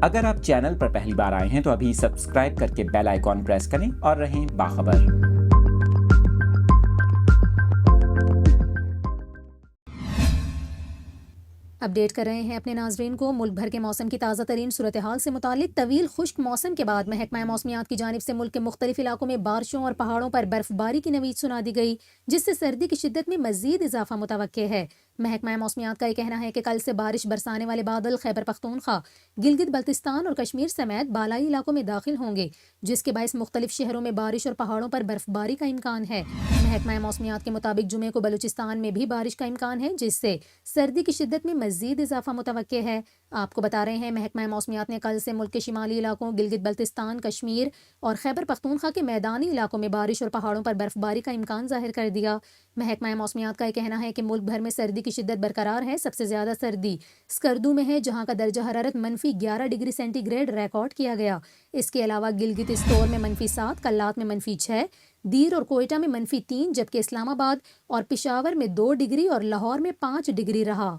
اگر آپ چینل پر پہلی بار آئے ہیں تو ابھی سبسکرائب کر کے بیل آئیکن پریس کریں اور رہیں باخبر۔ اپڈیٹ کر رہے ہیں اپنے ناظرین کو۔ ملک بھر کے موسم کی تازہ ترین صورتحال سے متعلق طویل خشک موسم کے بعد محکمہ موسمیات کی جانب سے ملک کے مختلف علاقوں میں بارشوں اور پہاڑوں پر برف باری کی نوید سنا دی گئی، جس سے سردی کی شدت میں مزید اضافہ متوقع ہے۔ محکمہ موسمیات کا یہ کہنا ہے کہ کل سے بارش برسانے والے بادل خیبر پختونخوا، گلگت بلتستان اور کشمیر سمیت بالائی علاقوں میں داخل ہوں گے، جس کے باعث مختلف شہروں میں بارش اور پہاڑوں پر برف باری کا امکان ہے۔ محکمہ موسمیات کے مطابق جمعے کو بلوچستان میں بھی بارش کا امکان ہے، جس سے سردی کی شدت میں مزید اضافہ متوقع ہے۔ آپ کو بتا رہے ہیں محکمہ موسمیات نے کل سے ملک کے شمالی علاقوں گلگت بلتستان، کشمیر اور خیبر پختونخوا کے میدانی علاقوں میں بارش اور پہاڑوں پر برف باری کا امکان ظاہر کر دیا۔ محکمہ موسمیات کا یہ کہنا ہے کہ ملک بھر میں سردی کی شدت برقرار ہے۔ سب سے زیادہ سردی اسکردو میں ہے، جہاں کا درجہ حرارت -11 ڈگری سینٹی گریڈ ریکارڈ کیا گیا۔ اس کے علاوہ گلگت استور میں -7، کلات میں -6، دیر اور کوئٹہ میں -3، جبکہ اسلام آباد اور پشاور میں 2 ڈگری اور لاہور میں 5 ڈگری رہا۔